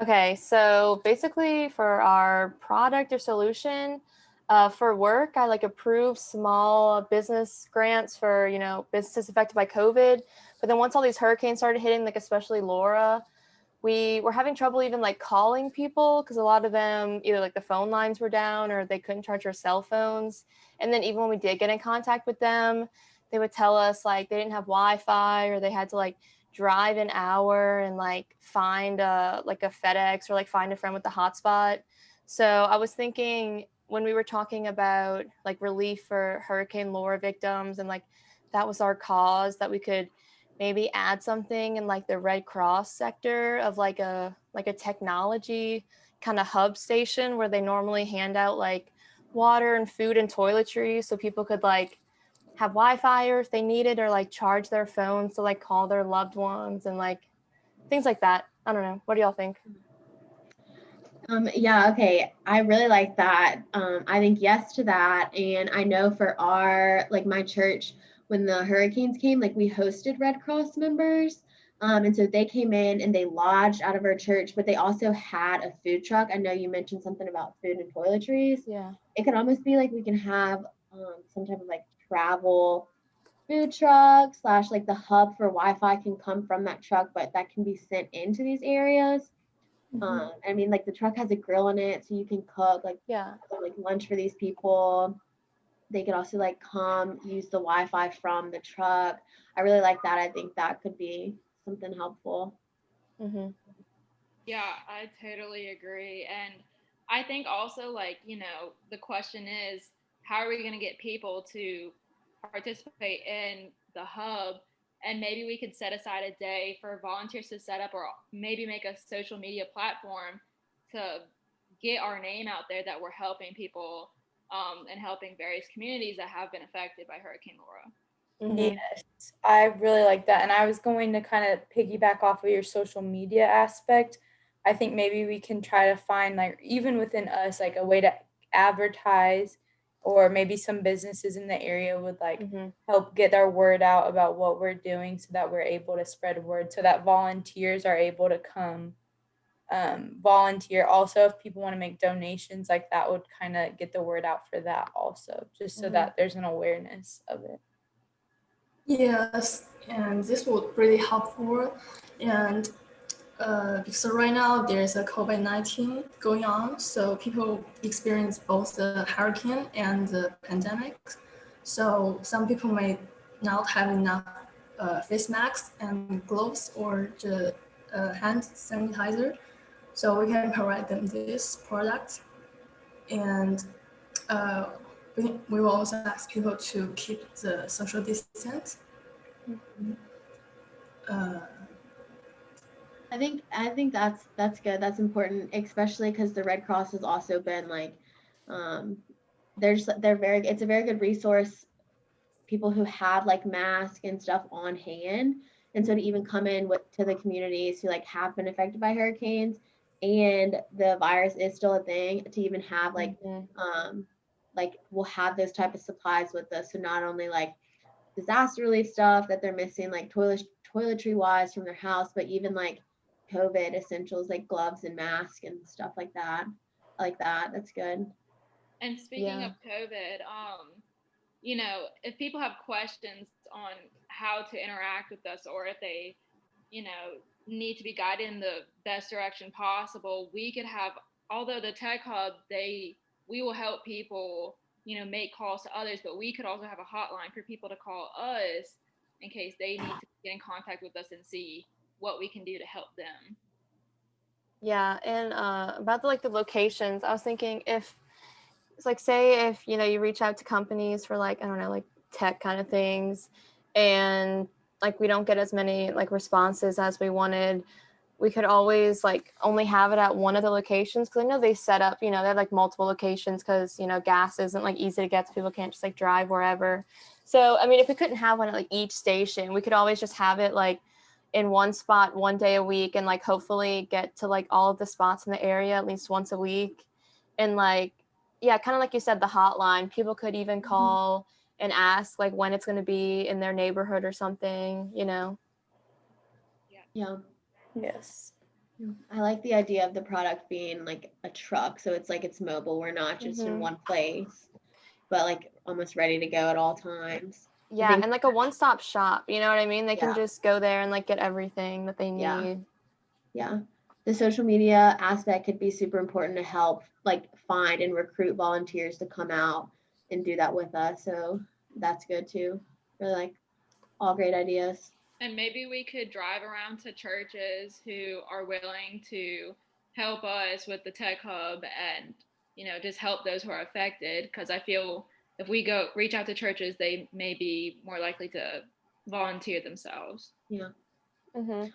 Okay, so basically for our product or solution, for work, I like approve small business grants for, businesses affected by COVID. But then once all these hurricanes started hitting, like especially Laura, we were having trouble even like calling people because a lot of them either like the phone lines were down or they couldn't charge their cell phones. And then even when we did get in contact with them, they would tell us like they didn't have Wi-Fi or they had to like drive an hour and like find a FedEx or like find a friend with the hotspot. So I was thinking when we were talking about like relief for Hurricane Laura victims and like that was our cause that we could maybe add something in like the Red Cross sector of like a technology kind of hub station where they normally hand out like water and food and toiletries so people could like have Wi-Fi or if they needed or like charge their phones to like call their loved ones and like things like that. I don't know. What do y'all think? Yeah, okay. I really like that. I think yes to that. And I know for my church, when the hurricanes came, like we hosted Red Cross members. And so they came in and they lodged out of our church, but they also had a food truck. I know you mentioned something about food and toiletries. Yeah. It could almost be like we can have some type of like travel food truck / like the hub for Wi-Fi can come from that truck, but that can be sent into these areas. I mean, like the truck has a grill in it, so you can cook like lunch for these people. They could also like come use the Wi-Fi from the truck. I really like that. I think that could be something helpful. Mm-hmm. Yeah, I totally agree. And I think also, like, the question is, how are we going to get people to participate in the hub? And maybe we could set aside a day for volunteers to set up, or maybe make a social media platform to get our name out there that we're helping people and helping various communities that have been affected by Hurricane Laura. Mm-hmm. Yes, I really like that. And I was going to kind of piggyback off of your social media aspect. I think maybe we can try to find, like, even within us, like a way to advertise, or maybe some businesses in the area would like help get our word out about what we're doing so that we're able to spread word so that volunteers are able to come volunteer. Also, if people want to make donations, like that would kind of get the word out for that also, just so that there's an awareness of it. Yes, and this would really helpful. And because right now there's a COVID-19 going on, so people experience both the hurricane and the pandemic. So some people may not have enough face masks and gloves or the hand sanitizer. So we can provide them this product. And we will also ask people to keep the social distance. I think that's good. That's important, especially because the Red Cross has also been like, it's a very good resource. People who have like masks and stuff on hand, and so to even come in to the communities who like have been affected by hurricanes and the virus is still a thing, to even have like we'll have those type of supplies with us. So not only like disaster relief stuff that they're missing, like toiletry wise from their house, but even like COVID essentials like gloves and masks and stuff like that. I like that. That's good. And speaking of COVID, if people have questions on how to interact with us, or if they, need to be guided in the best direction possible, we could have, although the Tech Hub, we will help people, make calls to others, but we could also have a hotline for people to call us in case they need to get in contact with us and see what we can do to help them. Yeah, and about the locations, I was thinking if it's like, say if you reach out to companies for like, I don't know, like tech kind of things, and like we don't get as many like responses as we wanted, we could always like only have it at one of the locations, because I know they set up, they have like multiple locations because gas isn't like easy to get, so people can't just like drive wherever. So I mean, if we couldn't have one at like each station, we could always just have it like in one spot one day a week, and like hopefully get to like all of the spots in the area at least once a week. And like, yeah, kind of like you said, the hotline, people could even call and ask like when it's going to be in their neighborhood or something. Yeah, Yeah. Yes. I like the idea of the product being like a truck. So it's like it's mobile. We're not just in one place, but like almost ready to go at all times. Yeah, and like a one-stop shop, you know what I mean? They can just go there and like get everything that they need. Yeah. The social media aspect could be super important to help like find and recruit volunteers to come out and do that with us. So that's good too. Really like all great ideas. And maybe we could drive around to churches who are willing to help us with the tech hub and, you know, just help those who are affected. Because I feel if we go reach out to churches, they may be more likely to volunteer themselves. Yeah. Mm-hmm.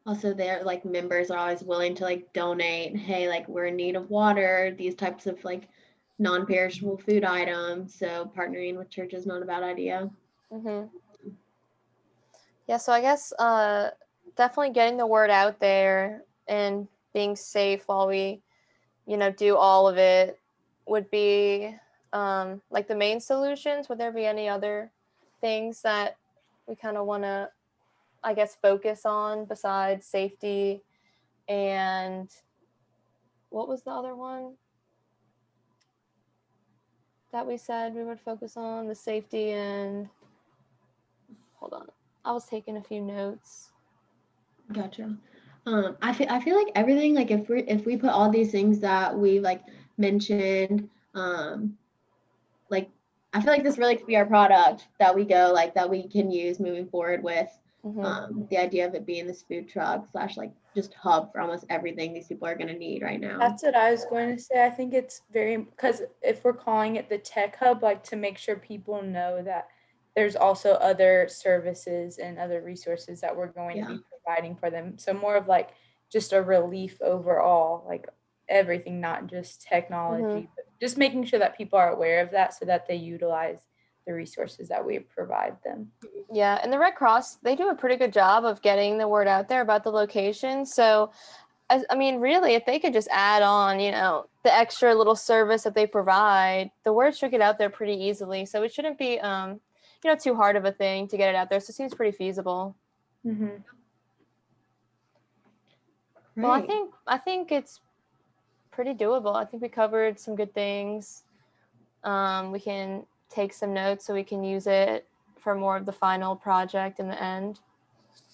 Also, their like members are always willing to like donate. Hey, like we're in need of water, these types of like non-perishable food items. So partnering with church is not a bad idea. Mm-hmm. Yeah, so I guess definitely getting the word out there and being safe while we, you know, do all of it would be like the main solutions. Would there be any other things that we kind of want to, I guess, focus on besides safety and what was the other one that we said we would focus on? The safety and hold on. I was taking a few notes. Gotcha. I feel like everything, like if we put all these things that we like mentioned, like I feel like this really could be our product that we go like that we can use moving forward with. The idea of it being this food truck / like just hub for almost everything these people are going to need right now. That's what I was going to say. I think it's very, because if we're calling it the tech hub, like to make sure people know that there's also other services and other resources that we're going to be providing for them. So more of like just a relief overall, like everything, not just technology, but just making sure that people are aware of that so that they utilize the resources that we provide them. Yeah, and the Red Cross, they do a pretty good job of getting the word out there about the location. So, I mean, really, if they could just add on, you know, the extra little service that they provide, the word should get out there pretty easily. So it shouldn't be, you know, too hard of a thing to get it out there. So it seems pretty feasible. Mm-hmm. Well, I think it's pretty doable. I think we covered some good things. We can take some notes so we can use it for more of the final project in the end.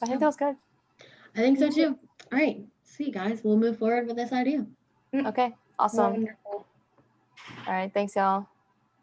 I think that was good. I think so too. All right, sweet guys, we'll move forward with this idea. Okay, awesome. Wonderful. All right, thanks y'all.